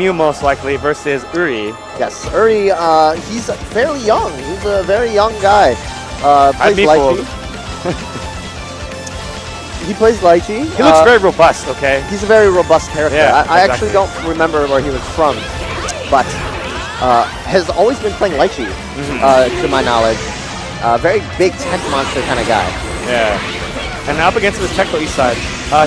Mew most likely versus Uri. Yes, Uri, he's fairly young. He's a very young guy. I'd be fooled. He plays Lychee. He looks very robust, okay? He's a very robust character. Yeah, I actually don't remember where he was from, but has always been playing Lychee, to my knowledge. Very big tent monster kind of guy. Yeah. And up against this TectalEastside,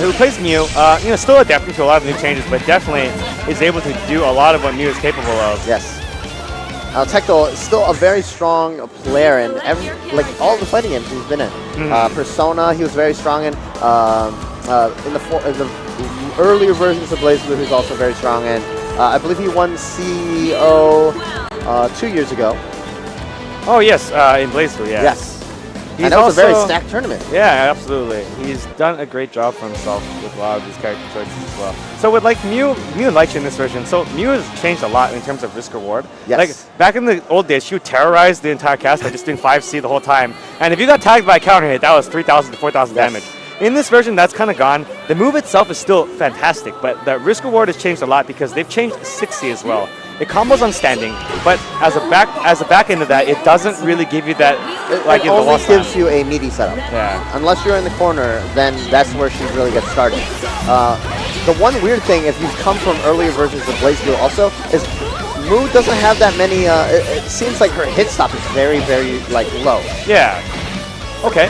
who plays Mew, you know, still adapting to a lot of new changes, but definitely is able to do a lot of what Mew is capable of. Yes. Tectal is still a very strong player in like all the fighting games he's been in. Persona, he was very strong in. The earlier versions of BlazBlue, he's also very strong in. I believe he won CEO 2 years ago. Oh yes, in BlazBlue, yeah. Yes. And that was a very stacked tournament. Yeah, absolutely. He's done a great job for himself with a lot of these character choices as well. So with like Mew and Lychee in this version, so Mew has changed a lot in terms of risk reward. Yes. Like back in the old days, she would terrorize the entire cast by just doing 5C the whole time. And if you got tagged by a counter hit, that was 3,000 to 4,000 damage. In this version, that's kind of gone. The move itself is still fantastic, but the risk reward has changed a lot because they've changed 6C as well. It combos on standing, but as a back end of that, it doesn't really give you that. It only gives you a meaty setup. Yeah. Unless you're in the corner, then that's where she really gets started. The one weird thing, if you've come from earlier versions of BlazBlue also, is Moo doesn't have that many. It seems like her hit stop is very, very like low. Yeah. Okay.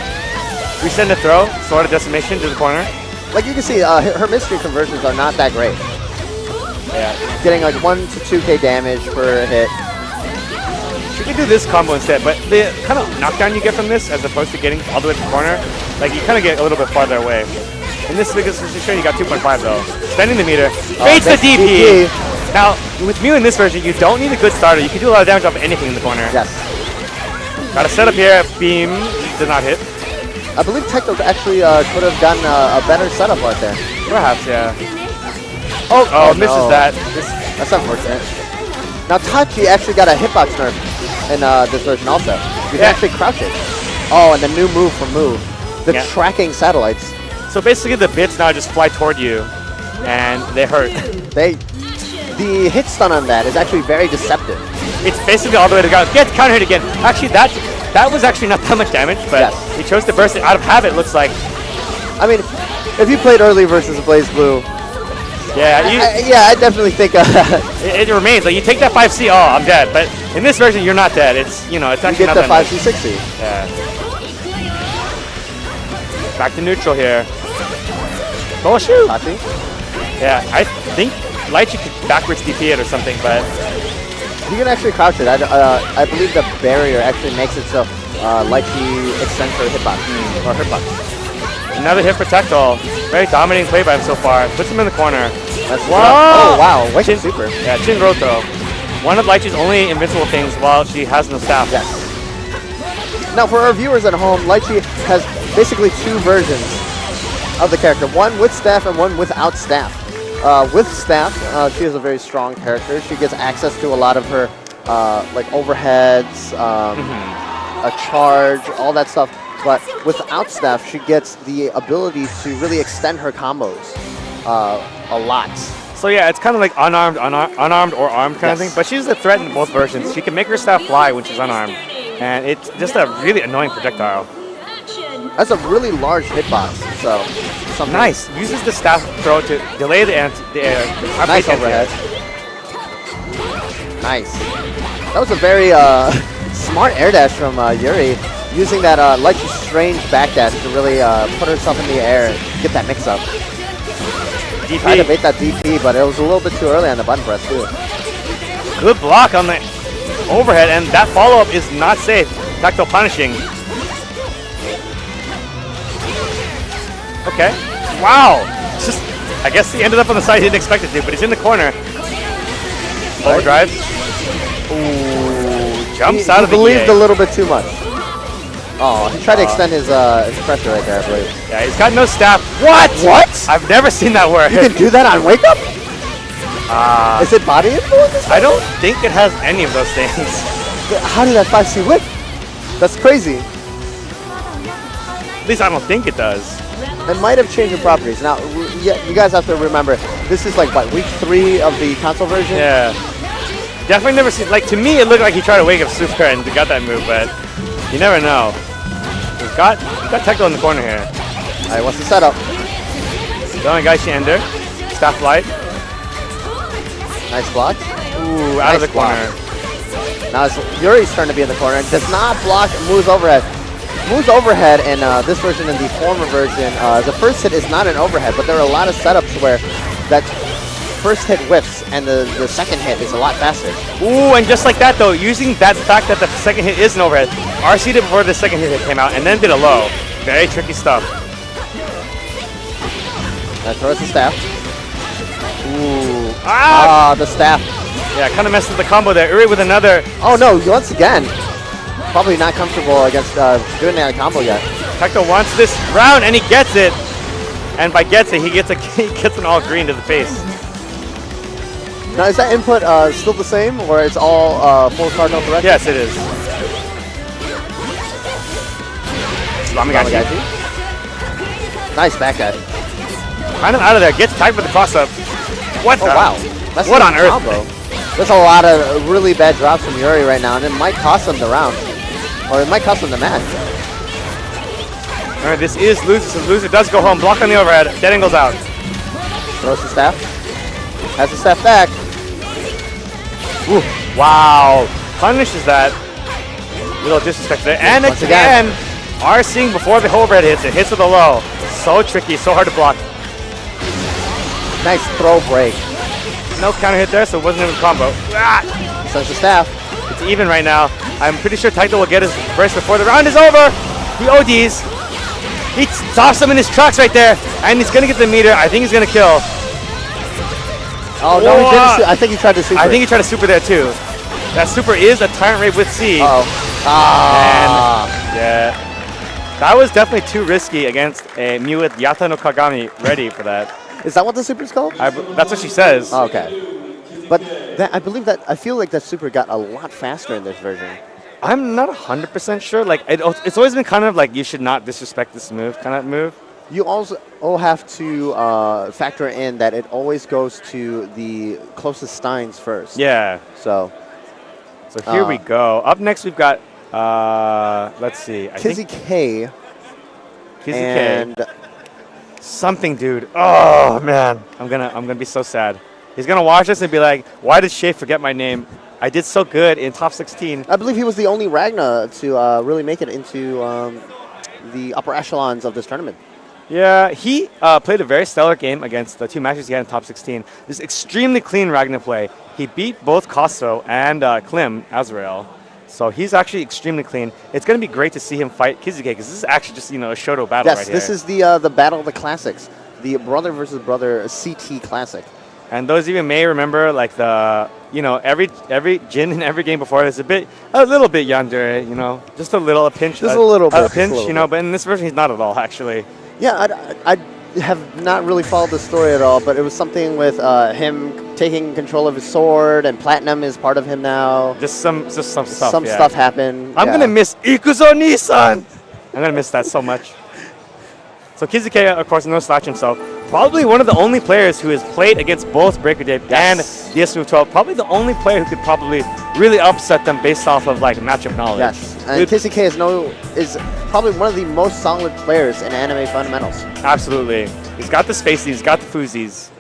We send a throw, Sword of Decimation to the corner. Like you can see, her mystery conversions are not that great. Yeah. Getting like 1 to 2k damage per hit. She could do this combo instead, but the kind of knockdown you get from this, as opposed to getting all the way to the corner, like you kind of get a little bit farther away. In this situation, you got 2.5 though. Spending the meter, baits the DP. Now, with Mew in this version, you don't need a good starter. You can do a lot of damage off anything in the corner. Yes. Got a setup here. Beam did not hit. I believe Tectal actually could have done a better setup right there. Perhaps, yeah. Oh, misses no. that. That's unfortunate. Now Tachi actually got a hitbox nerf in this version also. You can actually crouch it. Oh, and the new move from Moo. The tracking satellites. So basically the bits now just fly toward you, and they hurt. The hit stun on that is actually very deceptive. It's basically all the way to go. Get counter hit again. Actually, that was actually not that much damage, but he chose to burst it out of habit, looks like. I mean, if you played early versus BlazBlue, I definitely think it remains. Like you take that 5C, oh, I'm dead. But in this version, you're not dead. It's it's actually you get not the 5C, 6C. Yeah. Back to neutral here. Oh shoot! Tachi? Yeah, I think Lychee could backwards DP it or something, but you can actually crouch it. I believe the barrier actually makes it so Lychee extends her hitbox or her box. Another hit for Tectal. Very dominating play by him so far. Puts him in the corner. Oh wow! Wicked super. Yeah, Chin Roto. One of Lychee's only invincible things while she has no staff. Yes. Now for our viewers at home, Lychee has basically two versions of the character. One with staff and one without staff. With staff, she is a very strong character. She gets access to a lot of her like overheads, a charge, all that stuff. But without staff, she gets the ability to really extend her combos a lot. So yeah, it's kind of like unarmed or armed kind of thing. But she's a threat in both versions. She can make her staff fly when she's unarmed, and it's just a really annoying projectile. That's a really large hitbox. So nice. Uses the staff throw to delay the air. Nice overhead. Nice. That was a very smart air dash from Yuri. Using that Lychee strange backdash to really put herself in the air, get that mix-up. Tried to bait that DP, but it was a little bit too early on the button press, too. Good block on the overhead, and that follow-up is not safe. Tectal punishing. Okay. Wow. Just, I guess he ended up on the side he didn't expect it to, but he's in the corner. Overdrive. Ooh, jumps out of the He believed a little bit too much. Oh, he tried to extend his pressure right there, I believe. Yeah, he's got no staff. What? I've never seen that work. You can do that on Wake Up? Is it body influence? I don't think it has any of those things. How did that 5C whip? That's crazy. At least I don't think it does. It might have changed the properties. Now, you guys have to remember, this is like, what, week 3 of the console version? Yeah. Definitely never seen, like, to me, it looked like he tried to wake up Super and got that move, but you never know. He's got Tectal in the corner here. All right, what's the setup? Going Gaishi Ender. Staff Light. Nice block. Ooh, out of the corner. Now it's Yuri's turn to be in the corner. Does not block, moves overhead. Moves overhead in this version and the former version. The first hit is not an overhead, but there are a lot of setups where that first hit whiffs and the second hit is a lot faster. Ooh, and just like that though, using that fact that the second hit is an overhead, RC did before the second hit came out and then did a low. Very tricky stuff. That throws the staff. Ooh. Ah! The staff. Yeah, kind of messed with the combo there. Uri with another. Oh no, once again. Probably not comfortable against doing that combo yet. Tectal wants this round and he gets it. And by gets it, he gets an all green to the face. Now is that input still the same, or it's all full cardinal correct? Yes, it is. Ramagashi. Nice back dash. Kind of out of there. Gets tagged with the cross up. What? Oh wow. That's what on earth? Combo. There's a lot of really bad drops from Yuri right now, and it might cost him the round. Or it might cost him the match. All right, this is Loser, so Loser does go home. Block on the overhead. Dead angle's out. Throws the staff. Has the staff back. Ooh, wow. Punishes that. Little disrespect there. And Once again, RCing before the overhead hits. It hits with a low. So tricky, so hard to block. Nice throw break. No counter hit there, so it wasn't even a combo. Ah! Sends the staff. It's even right now. I'm pretty sure Tectal will get his burst before the round is over. He ODs. He tossed him in his tracks right there, and he's gonna get the meter. I think he's gonna kill. Oh no, he didn't. I think he tried to super. I think he tried to super there too. That super is a Tyrant Ray with C. Uh-oh. And yeah. That was definitely too risky against a Mew with Yata no Kagami ready for that. Is that what the super's called? That's what she says. Oh, okay. But I feel like that super got a lot faster in this version. I'm not 100% sure. Like it's always been kind of like you should not disrespect this move kind of move. You also have to factor in that it always goes to the closest steins first. Yeah. So here we go. Up next we've got let's see. Kizzy K. And something, dude. Oh man, I'm gonna be so sad. He's gonna watch this and be like, "Why did Shay forget my name? I did so good in top 16." I believe he was the only Ragna to really make it into the upper echelons of this tournament. Yeah, he played a very stellar game against the two matches he had in top 16. This extremely clean Ragna play. He beat both Kosso and Klim Azrael. So he's actually extremely clean. It's going to be great to see him fight Kizuke because this is actually just, a Shoto battle right here. Yes, this is the battle of the classics, the brother versus brother CT classic. And those of you may remember, like the, every Jin in every game before is a little bit yandere, just a little, a pinch. Just a little bit. A pinch, but in this version he's not at all, actually. Yeah, I have not really followed the story at all, but it was something with him taking control of his sword, and Platinum is part of him now. Just some stuff. Some stuff happened. I'm gonna miss Ikuzo Nissan. I'm gonna miss that so much. So Kizuke, of course, no slouch himself. Probably one of the only players who has played against both Breaker Dave and DS Move 12. Probably the only player who could probably really upset them based off of matchup knowledge. Yes, and Kizuke is probably one of the most solid players in anime fundamentals. Absolutely. He's got the spaces, he's got the foozies.